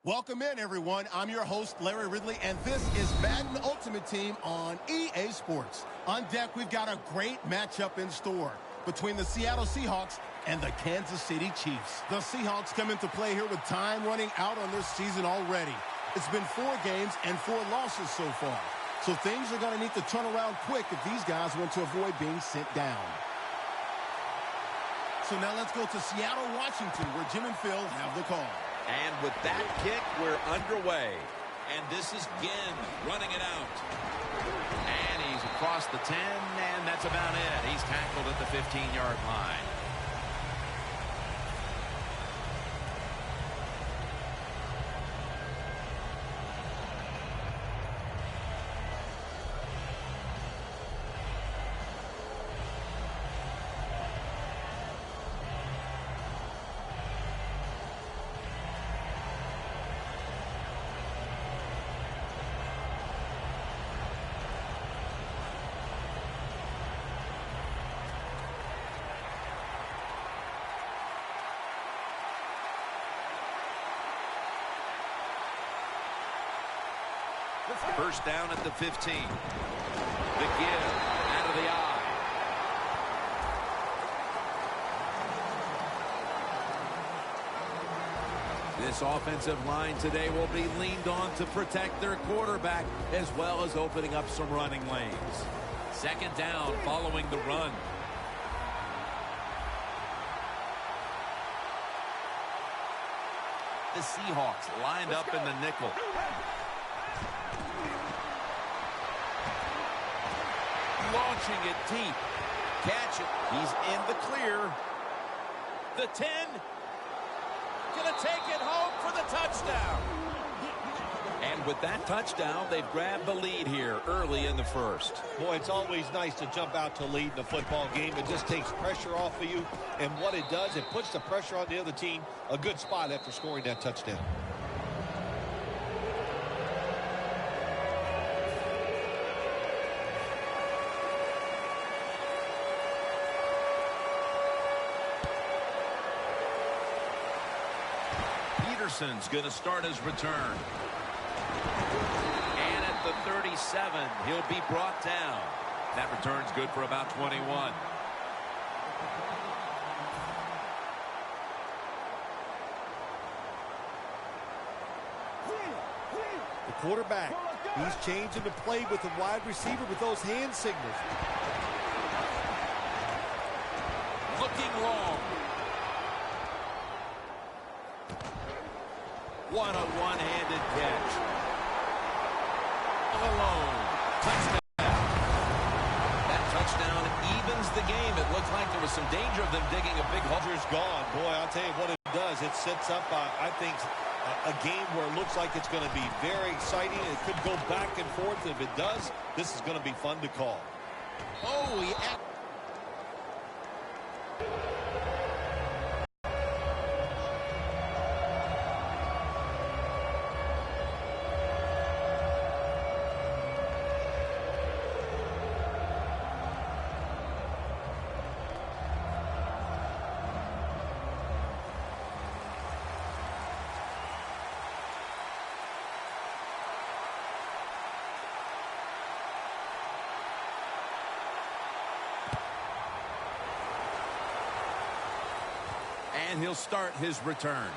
Welcome in, everyone. I'm your host, Larry Ridley, and this is Madden Ultimate Team on EA Sports. On deck, we've got a great matchup in store between the Seattle Seahawks and the Kansas City Chiefs. The Seahawks come into play here with time running out on this season already. It's been 4 games and 4 losses so far. So things are going to need to turn around quick if these guys want to avoid being sent down. So now let's go to Seattle, Washington, where Jim and Phil have the call. And with that kick, we're underway. And this is Ginn running it out. And he's across the 10, and that's about it. He's tackled at the 15-yard line. First down at the 15. The give out of the eye. This offensive line today will be leaned on to protect their quarterback as well as opening up some running lanes. Second down following the run. The Seahawks lined up in the nickel. Launching it deep. Catch it. He's in the clear. The 10. Gonna take it home for the touchdown. And with that touchdown, they've grabbed the lead here early in the first. Boy, it's always nice to jump out to lead in a football game. It just takes pressure off of you. And what it does, it puts the pressure on the other team. A good spot after scoring that touchdown. Peterson's going to start his return. And at the 37, he'll be brought down. That return's good for about 21. The quarterback, he's changing the play with the wide receiver with those hand signals. Looking long. What a one-handed catch. All alone. Touchdown. That touchdown evens the game. It looks like there was some danger of them digging a big hole. Is gone. Boy, I'll tell you what it does. It sets up, I think, a game where it looks like it's going to be very exciting. It could go back and forth. If it does, this is going to be fun to call. Oh, yeah. And he'll start his return.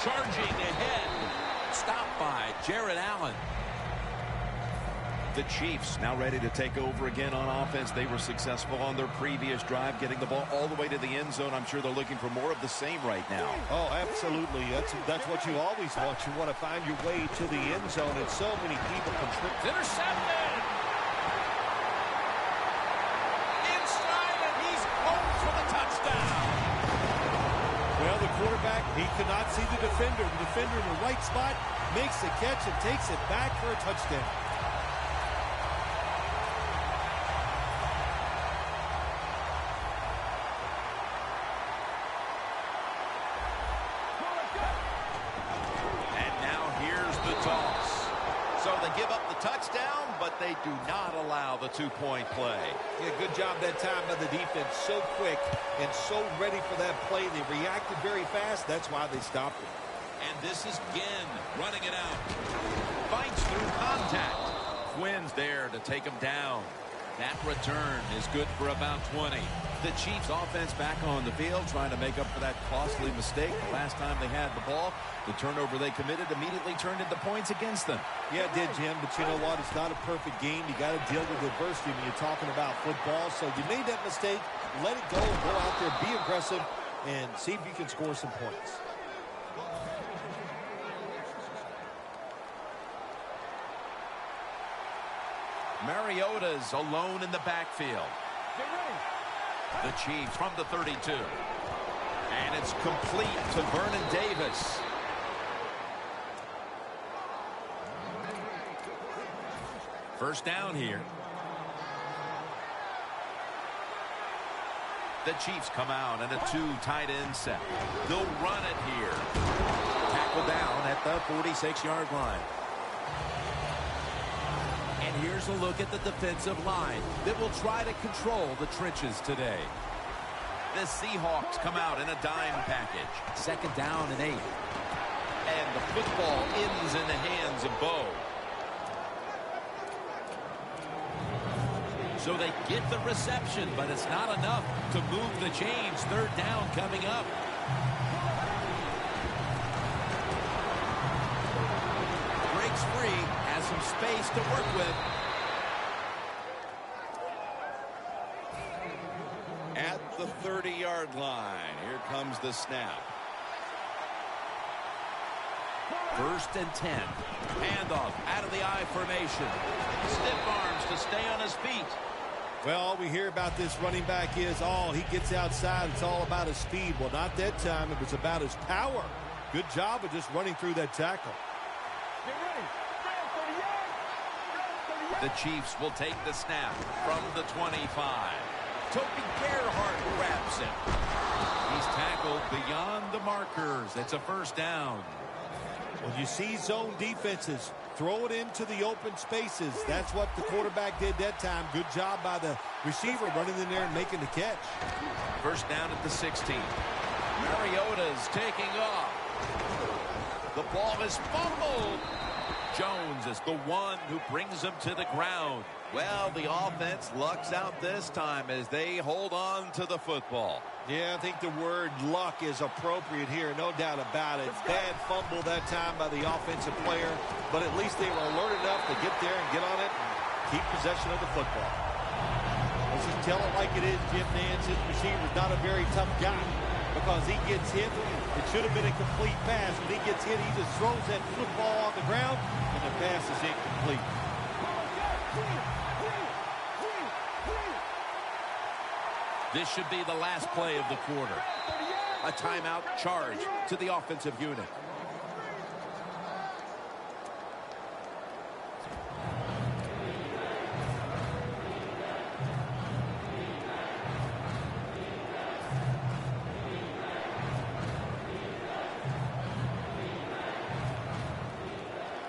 Charging ahead. Stopped by Jared Allen. The Chiefs now ready to take over again on offense. They were successful on their previous drive, getting the ball all the way to the end zone. I'm sure they're looking for more of the same right now. Oh, absolutely. That's what you always want. You want to find your way to the end zone, and so many people contribute. Intercepted! Inside, and he's home for the touchdown. Well, the quarterback, he could not see the defender. The defender in the right spot makes the catch and takes it back for a touchdown. So they give up the touchdown, but they do not allow the two-point play. Yeah, good job that time by the defense. So quick and so ready for that play. They reacted very fast. That's why they stopped it. And this is Ginn running it out. Fights through contact. Quinn's there to take him down. That return is good for about 20. The Chiefs offense back on the field trying to make up for that costly mistake. The last time they had the ball, the turnover they committed immediately turned into points against them. Yeah, it did, Jim, but you know what? It's not a perfect game. You got to deal with adversity when you're talking about football. So you made that mistake. Let it go. Go out there, be aggressive, and see if you can score some points. Mariota's alone in the backfield. The Chiefs from the 32. And it's complete to Vernon Davis. First down here. The Chiefs come out in a two tight end set. They'll run it here. Tackle down at the 46-yard line. And here's a look at the defensive line that will try to control the trenches today. The Seahawks come out in a dime package. Second down and 8. And the football ends in the hands of Bo. So they get the reception, but it's not enough to move the chains. Third down coming up. Breaks free, has some space to work with. At the 30-yard line, here comes the snap. First and 10. Handoff out of the I formation. Stiff arms to stay on his feet. Well, all we hear about this running back is, he gets outside. It's all about his speed. Well, not that time. It was about his power. Good job of just running through that tackle. The Chiefs will take the snap from the 25. Toby Gerhart grabs it. He's tackled beyond the markers. It's a first down. When you see zone defenses, throw it into the open spaces. That's what the quarterback did that time. Good job by the receiver running in there and making the catch. First down at the 16. Mariota's taking off. The ball is fumbled. Jones is the one who brings him to the ground. Well, the offense lucks out this time as they hold on to the football. Yeah, I think the word luck is appropriate here, no doubt about it. Bad fumble that time by the offensive player, but at least they were alert enough to get there and get on it and keep possession of the football. Let's just tell it like it is, Jim Nance. His receiver's not a very tough guy because he gets hit. It should have been a complete pass. When he gets hit, he just throws that football on the ground, and the pass is incomplete. This should be the last play of the quarter. A timeout charge to the offensive unit.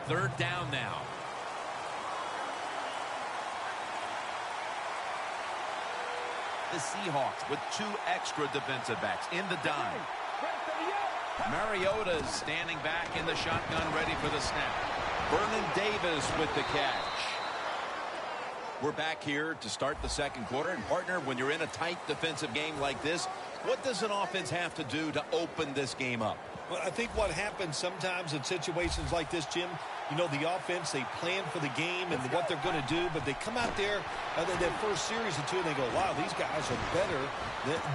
Third down now. The Seahawks with two extra defensive backs in the dime. Mariota is standing back in the shotgun ready for the snap. Vernon Davis with the catch. We're back here to start the second quarter. And partner, when you're in a tight defensive game like this, what does an offense have to do to open this game up? Well, I think what happens sometimes in situations like this, Jim, you know, the offense, they plan for the game and what they're going to do, but they come out there that first series or two and they go, wow, these guys are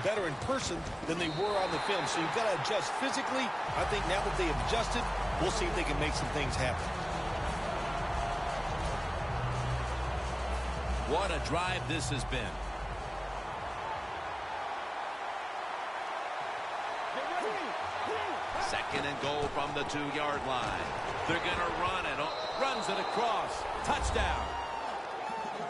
better in person than they were on the film. So you've got to adjust physically. I think now that they have adjusted, we'll see if they can make some things happen. What a drive this has been. Second and goal from the 2-yard line. They're going to run it. Runs it across. Touchdown.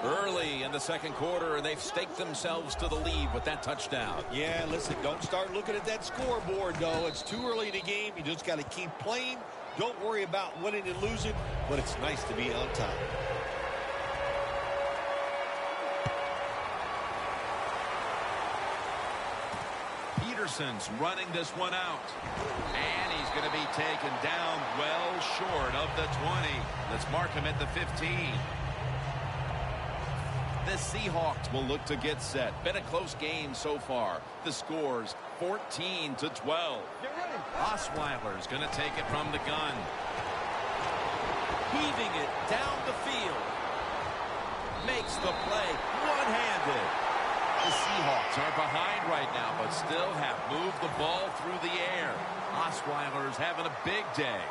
Early in the second quarter, and they've staked themselves to the lead with that touchdown. Yeah, listen, don't start looking at that scoreboard, though. It's too early in the game. You just got to keep playing. Don't worry about winning and losing. but it's nice to be on top. Peterson's running this one out. And he's going to be taken down well short of the 20. Let's mark him at the 15. The Seahawks will look to get set. Been a close game so far. The score's 14-12. Osweiler's going to take it from the gun. Heaving it down the field. Makes the play one-handed. The Seahawks are behind right now, but still have moved the ball through the air. Osweiler's having a big day.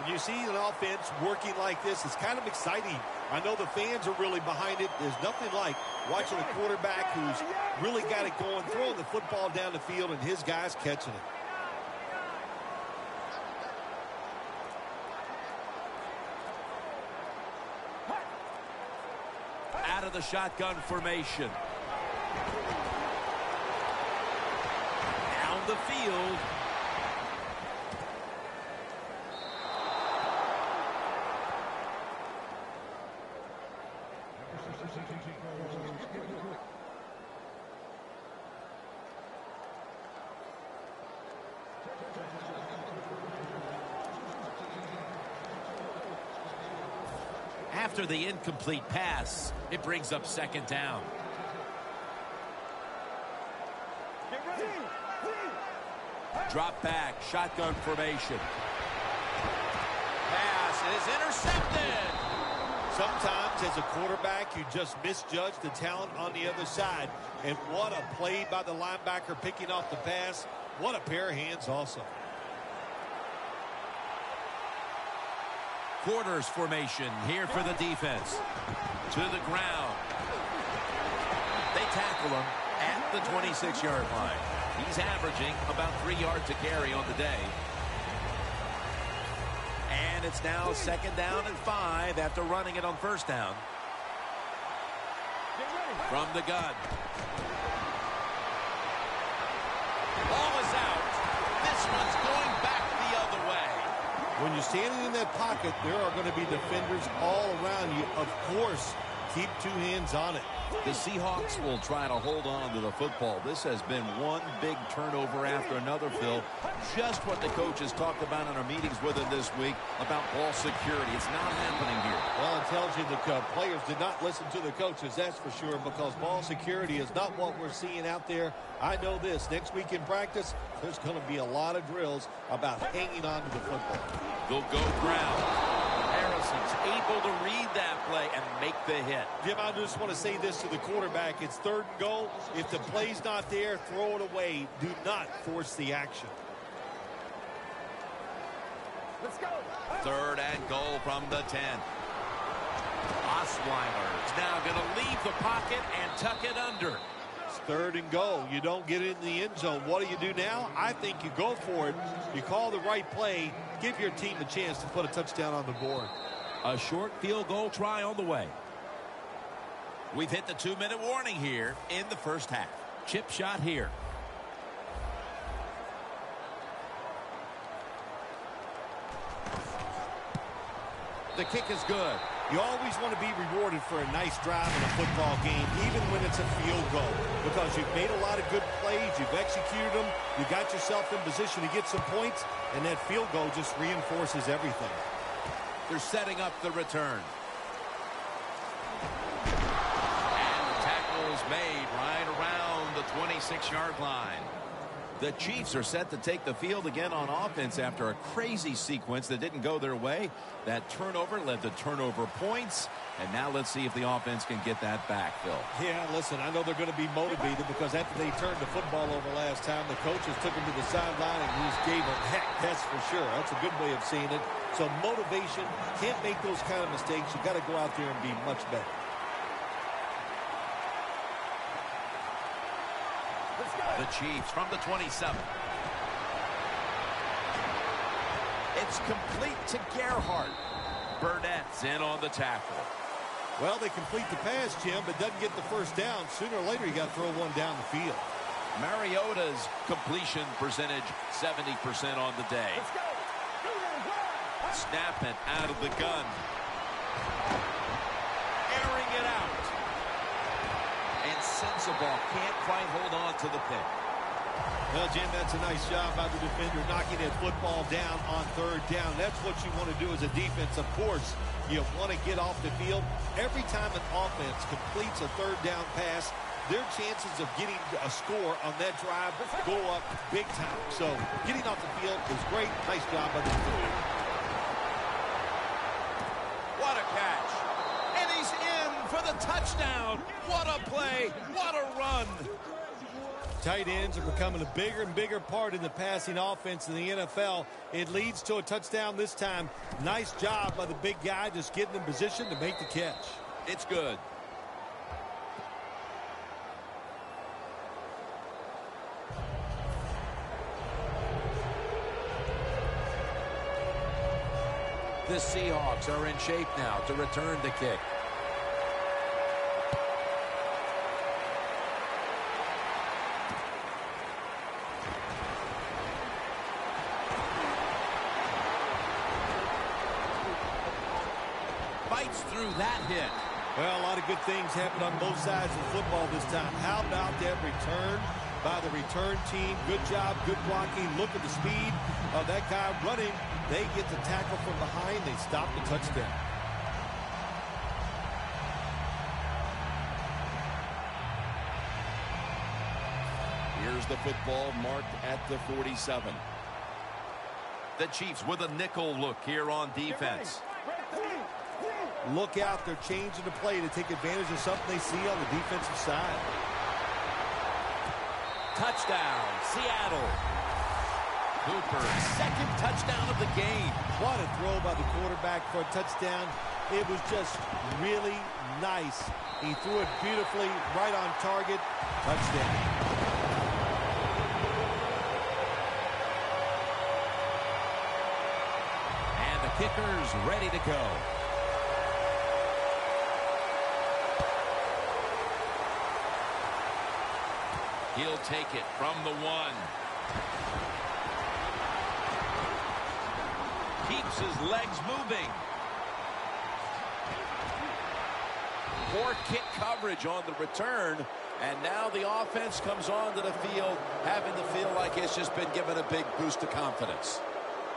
When you see an offense working like this, it's kind of exciting. I know the fans are really behind it. There's nothing like watching a quarterback who's really got it going, throwing the football down the field, and his guys catching it. Out of the shotgun formation. Down the field. After the incomplete pass, it brings up second down. Drop back, shotgun formation. Pass is intercepted. Sometimes as a quarterback, you just misjudge the talent on the other side. And what a play by the linebacker picking off the pass. What a pair of hands also. Quarters formation here for the defense. To the ground. They tackle him at the 26-yard line. He's averaging about 3 yards a carry on the day. And it's now second down and 5 after running it on first down. From the gun. Ball is out. This one's going back the other way. When you're standing in that pocket, there are going to be defenders all around you. Of course, keep two hands on it. The Seahawks will try to hold on to the football. This has been one big turnover after another, Phil. Just what the coaches talked about in our meetings with him this week about ball security. It's not happening here. Well, it tells you the players did not listen to the coaches, that's for sure, because ball security is not what we're seeing out there. I know this. Next week in practice, there's going to be a lot of drills about hanging on to the football. They'll go ground. Harrison's able to read that play and make the hit. Jim, I just want to say this to the quarterback. It's third and goal. If the play's not there, throw it away. Do not force the action. Let's go. Third and goal from the 10. Osweiler is now going to leave the pocket and tuck it under. It's third and goal. You don't get it in the end zone. What do you do now? I think you go for it. You call the right play. Give your team a chance to put a touchdown on the board. A short field goal try on the way. We've hit the 2-minute warning here in the first half. Chip shot here. The kick is good. You always want to be rewarded for a nice drive in a football game, even when it's a field goal, because you've made a lot of good plays, you've executed them, you got yourself in position to get some points, and that field goal just reinforces everything. They're setting up the return. And the tackle is made right around the 26-yard line. The Chiefs are set to take the field again on offense after a crazy sequence that didn't go their way. That turnover led to turnover points. And now let's see if the offense can get that back, Phil. Yeah, listen, I know they're going to be motivated because after they turned the football over last time, the coaches took them to the sideline and just gave them heck, that's for sure. That's a good way of seeing it. So motivation, can't make those kind of mistakes. You've got to go out there and be much better. The Chiefs from the 27. It's complete to Gerhardt. Burnett's in on the tackle. Well, they complete the pass, Jim, but doesn't get the first down. Sooner or later, you got to throw one down the field. Mariota's completion percentage, 70% on the day. Let's go. Snap it out of the gun. Airing it out. And Sensabaugh can't quite hold on to the pick. Well, Jim, that's a nice job by the defender knocking that football down on third down. That's what you want to do as a defense. Of course, you want to get off the field. Every time an offense completes a third down pass, their chances of getting a score on that drive go up big time. So getting off the field is great. Nice job by the defender. What a catch. And he's in for the touchdown. What a play. What a run. Tight ends are becoming a bigger and bigger part in the passing offense in the NFL. It leads to a touchdown this time. Nice job by the big guy just getting in position to make the catch. It's good. The Seahawks are in shape now to return the kick. Fights through that hit. Well, a lot of good things happened on both sides of the football this time. How about that return by the return team? Good job, good blocking. Look at the speed of that guy running. They get the tackle from behind. They stop the touchdown. Here's the football marked at the 47. The Chiefs with a nickel look here on defense. Look out, they're changing the play to take advantage of something they see on the defensive side. Touchdown, Seattle. Cooper, second touchdown of the game. What a throw by the quarterback for a touchdown. It was just really nice. He threw it beautifully, right on target. Touchdown. And the kicker's ready to go. He'll take it from the 1. Keeps his legs moving. Poor kick coverage on the return. And now the offense comes onto the field, having to feel like it's just been given a big boost of confidence.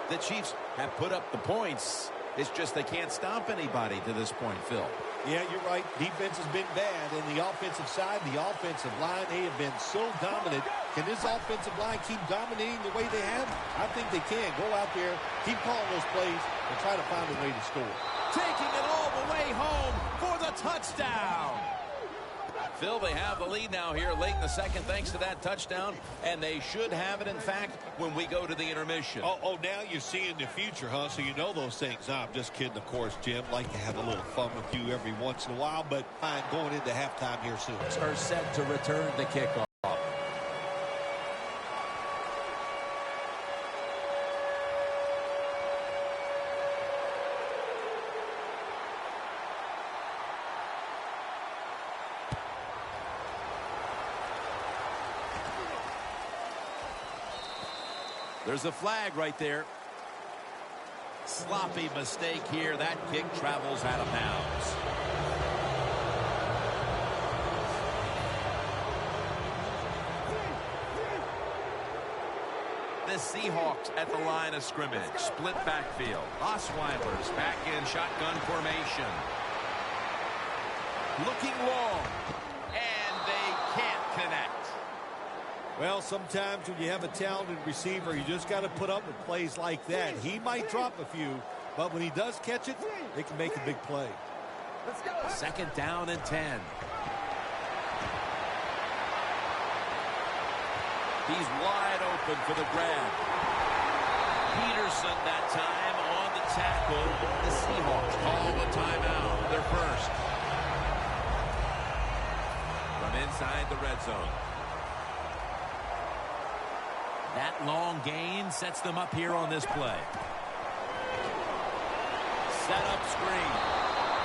The Chiefs have put up the points. It's just they can't stop anybody to this point, Phil. Yeah, you're right. Defense has been bad. And the offensive side, the offensive line, they have been so dominant. Can this offensive line keep dominating the way they have? I think they can. Go out there, keep calling those plays, and try to find a way to score. Taking it all the way home for the touchdown. Phil, they have the lead now here late in the second thanks to that touchdown, and they should have it, in fact, when we go to the intermission. Oh, now you're seeing the future, huh? So you know those things. I'm just kidding, of course, Jim. Like to have a little fun with you every once in a while, but fine, going into halftime here soon. Are set to return the kickoff. There's a flag right there. Sloppy mistake here. That kick travels out of bounds. The Seahawks at the line of scrimmage. Split backfield. Osweiler's back in shotgun formation. Looking long. And they can't connect. Well, sometimes when you have a talented receiver, you just got to put up with plays like that. He might drop a few, but when he does catch it, they can make a big play. Let's go. Second down and 10. He's wide open for the grab. Peterson that time on the tackle. The Seahawks call the timeout. Their first. From inside the red zone. That long gain sets them up here on this play. Set up screen.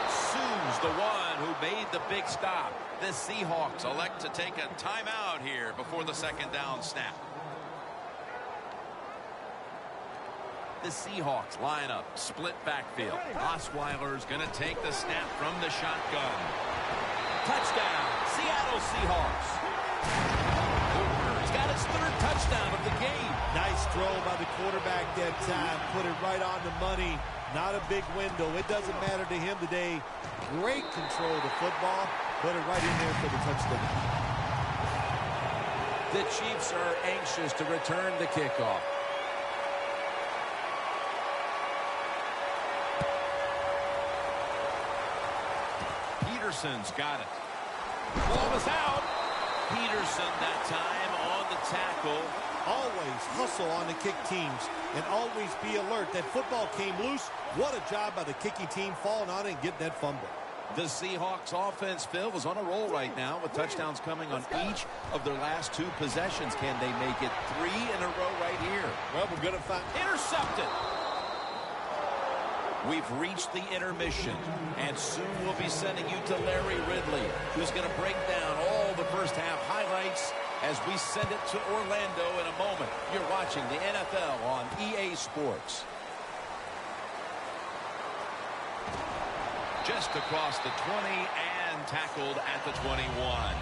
Sue's the one who made the big stop. The Seahawks elect to take a timeout here before the second down snap. The Seahawks line up, split backfield. Osweiler's going to take the snap from the shotgun. Touchdown, Seattle Seahawks. He's got his third touchdown of the game. Nice throw by the quarterback that time. Put it right on the money. Not a big window. It doesn't matter to him today. Great control of the football. Put it right in there for the touchdown. The Chiefs are anxious to return the kickoff. Peterson's got it. Ball was out. Peterson that time on the tackle. Always hustle on the kick teams and always be alert. That football came loose. What a job by the kicking team falling on it and getting that fumble. The Seahawks offense, Phil, is on a roll right now with touchdowns coming on each of their last 2 possessions. Can they make it 3 in a row right here? Well, we're going to find... Intercepted. We've reached the intermission, and soon we'll be sending you to Larry Ridley, who's going to break down all the first half highlights as we send it to Orlando in a moment. You're watching the NFL on EA Sports. Just across the 20 and tackled at the 21.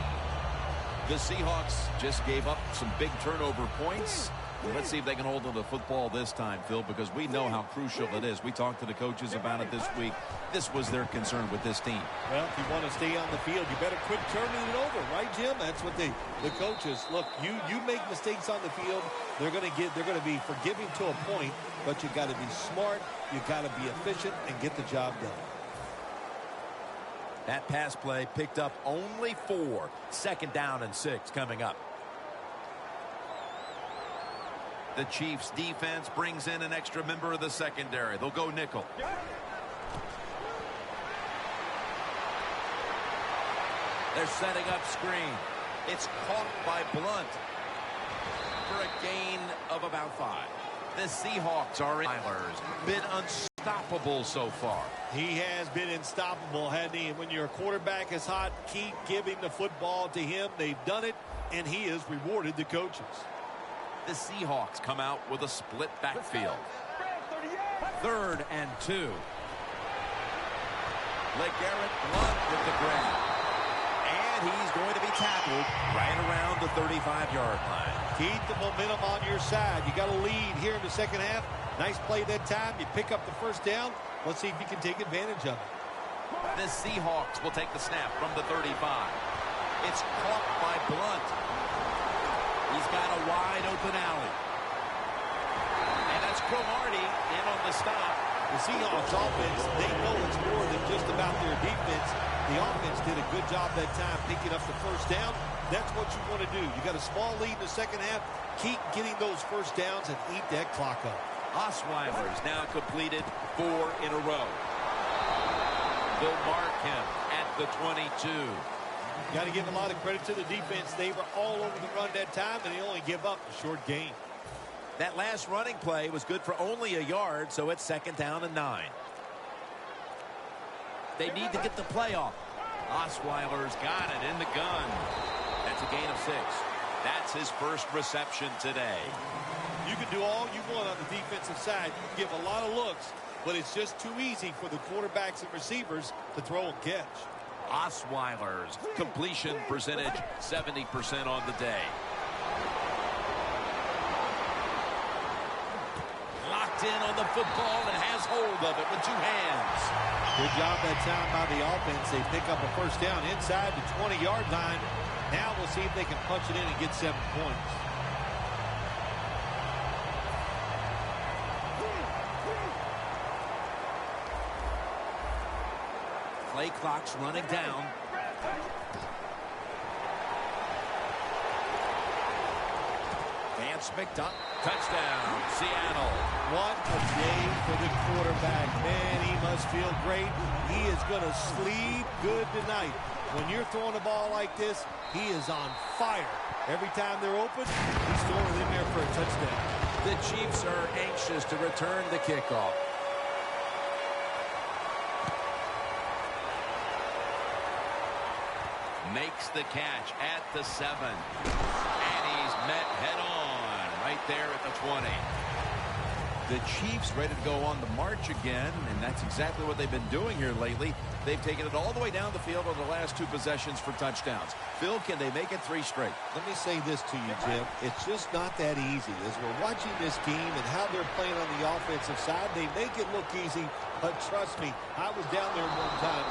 The Seahawks just gave up some big turnover points. Let's see if they can hold on to the football this time, Phil, because we know how crucial it is. We talked to the coaches about it this week. This was their concern with this team. Well, if you want to stay on the field, you better quit turning it over, right, Jim? That's what the coaches look. You make mistakes on the field, they're going to be forgiving to a point, but you got to be smart, you got to be efficient, and get the job done. That pass play picked up only 4. 2nd down and 6 coming up. The Chiefs defense brings in an extra member of the secondary. They'll go nickel. They're setting up screen. It's caught by Blunt for a gain of about 5. The Seahawks are been unstoppable so far. He has been unstoppable, hasn't he? And when your quarterback is hot, keep giving the football to him. They've done it, and he has rewarded the coaches. The Seahawks come out with a split backfield. 3rd and 2. LeGarrette Blunt with the grab. And he's going to be tackled right around the 35-yard line. Keep the momentum on your side. You got a lead here in the second half. Nice play that time. You pick up the first down. Let's see if you can take advantage of it. The Seahawks will take the snap from the 35. It's caught by Blunt. He's got a wide open alley. And that's Cromartie in on the stop. The Seahawks offense, they know it's more than just about their defense. The offense did a good job that time picking up the first down. That's what you want to do. You got a small lead in the second half. Keep getting those first downs and eat that clock up. Osweiler's now completed 4 in a row. They'll mark him at the 22. Got to give a lot of credit to the defense. They were all over the run that time, and they only give up a short gain. That last running play was good for only a yard, so it's 2nd down and 9. They need to get the play off. Osweiler's got it in the gun. That's a gain of 6. That's his first reception today. You can do all you want on the defensive side. You can give a lot of looks, but it's just too easy for the quarterbacks and receivers to throw and catch. Osweiler's completion percentage 70% on the day. Locked in on the football and has hold of it with 2 hands. Good job that time by the offense. They pick up a first down inside the 20-yard line. Now we'll see if they can punch it in and get 7 points. Play clock's running down. Vance McDonald. Touchdown, Seattle. What a day for the quarterback. Man, he must feel great. He is going to sleep good tonight. When you're throwing the ball like this, he is on fire. Every time they're open, he's throwing it in there for a touchdown. The Chiefs are anxious to return the kickoff. Makes the catch at the 7. And he's met head on right there at the 20. The Chiefs ready to go on the march again, and that's exactly what they've been doing here lately. They've taken it all the way down the field on the last 2 possessions for touchdowns. Phil, can they make it 3 straight? Let me say this to you, Jim. It's just not that easy. As we're watching this game and how they're playing on the offensive side, they make it look easy, but trust me, I was down there one time.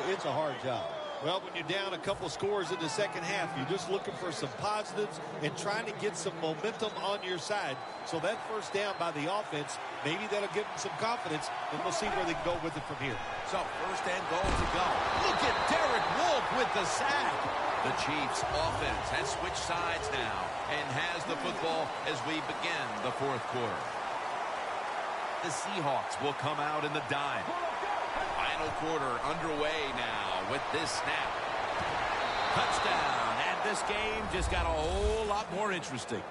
It's a hard job. Well, when you're down a couple scores in the second half, you're just looking for some positives and trying to get some momentum on your side. So that first down by the offense, maybe that'll give them some confidence, and we'll see where they can go with it from here. So first and goal to go. Look at Derek Wolfe with the sack. The Chiefs offense has switched sides now and has the football as we begin the 4th quarter. The Seahawks will come out in the dime. Final quarter underway now with this snap. Touchdown, and this game just got a whole lot more interesting.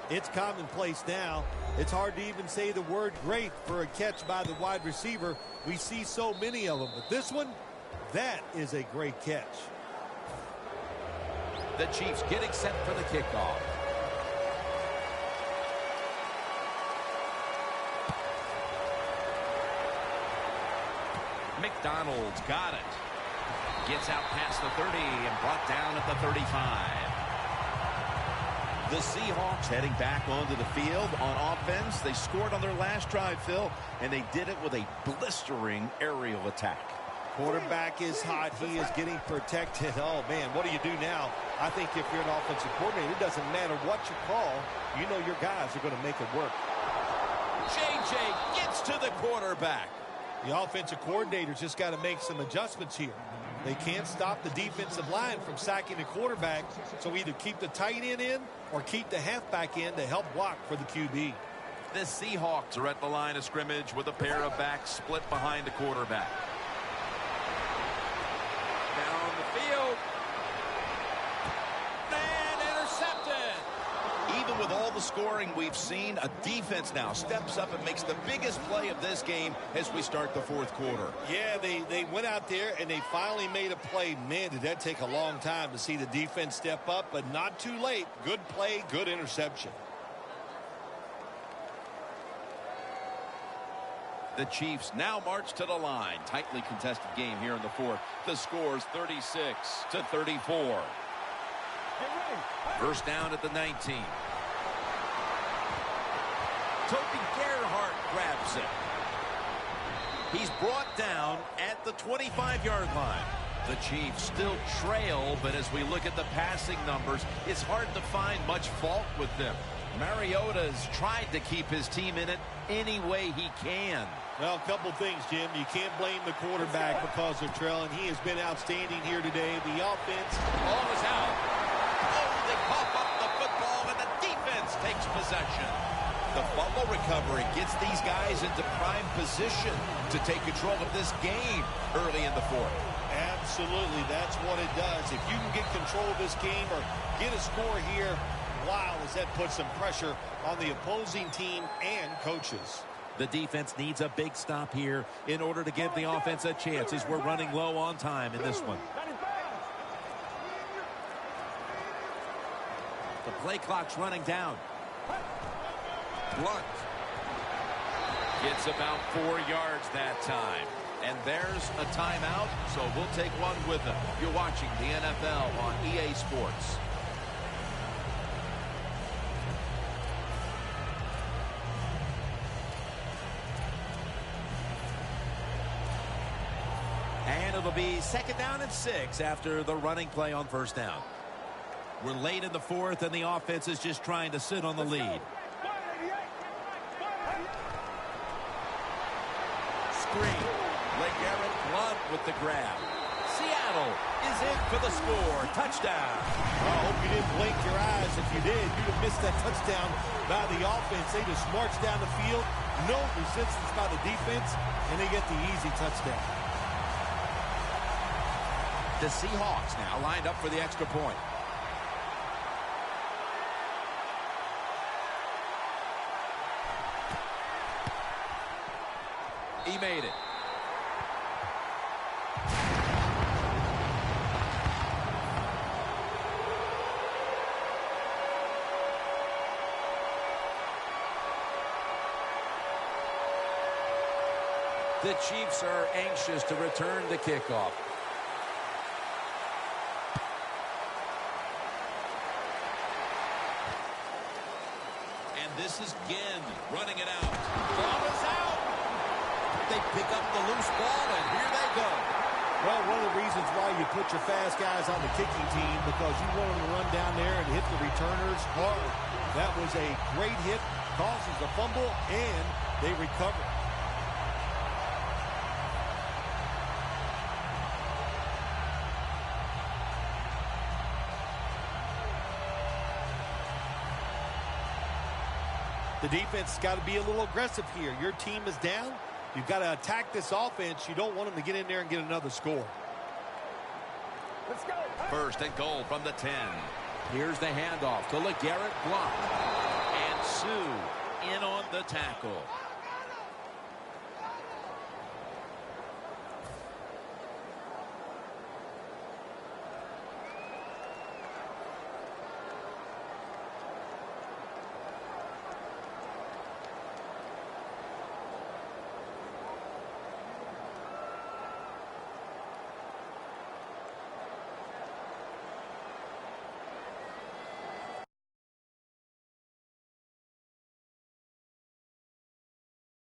It's commonplace now. It's hard to even say the word great for a catch by the wide receiver. We see so many of them, but this one, that is a great catch. The Chiefs getting set for the kickoff. McDonald's got it. Gets out past the 30 and brought down at the 35. The Seahawks heading back onto the field on offense. They scored on their last drive, Phil, and they did it with a blistering aerial attack. Quarterback is hot. He is getting protected. Oh, man, what do you do now? I think if you're an offensive coordinator, it doesn't matter what you call. You know your guys are going to make it work. J.J. gets to the quarterback. The offensive coordinator's just got to make some adjustments here. They can't stop the defensive line from sacking the quarterback, so either keep the tight end in or keep the halfback in to help block for the QB. The Seahawks are at the line of scrimmage with a pair of backs split behind the quarterback. Down the field. And intercepted. Even with all the scoring we've seen, a defense now steps up and makes the biggest play of this game as we start the 4th quarter. Yeah, they went out there and they finally made a play. Man, did that take a long time to see the defense step up, but not too late. Good play, good interception. The Chiefs now march to the line. Tightly contested game here in the 4th. The score's 36-34. First down at the 19. Toby Gerhart grabs it. He's brought down at the 25-yard line. The Chiefs still trail, but as we look at the passing numbers, it's hard to find much fault with them. Mariota's tried to keep his team in it any way he can. Well, a couple things, Jim. You can't blame the quarterback because they're trailing. He has been outstanding here today. The offense. Ball is out. Oh, they cough up the football, and the defense takes possession. The fumble recovery gets these guys into prime position to take control of this game early in the 4th. Absolutely. That's what it does. If you can get control of this game or get a score here, wow, does that put some pressure on the opposing team and coaches. The defense needs a big stop here in order to give the offense a chance as we're running low on time in this one. The play clock's running down. Blunt gets about 4 yards that time. And there's a timeout, so we'll take one with them. You're watching the NFL on EA Sports. And it'll be 2nd down and 6 after the running play on first down. We're late in the 4th, and the offense is just trying to sit on the lead. Screen. LeGarrette Blount with the grab. Seattle is in for the score. Touchdown. I hope you didn't blink your eyes. If you did, you'd have missed that touchdown by the offense. They just marched down the field. No resistance by the defense, and they get the easy touchdown. The Seahawks now lined up for the extra point. He made it. The Chiefs are anxious to return the kickoff. And this is Ginn running it out. Ball is out. They pick up the loose ball, and here they go. Well, one of the reasons why you put your fast guys on the kicking team, because you want them to run down there and hit the returners hard. That was a great hit, causes a fumble, and they recover. The defense has got to be a little aggressive here. Your team is down. You've got to attack this offense. You don't want them to get in there and get another score. Let's go. First and goal from the 10. Here's the handoff to LeGarrette Blount. And Sue in on the tackle.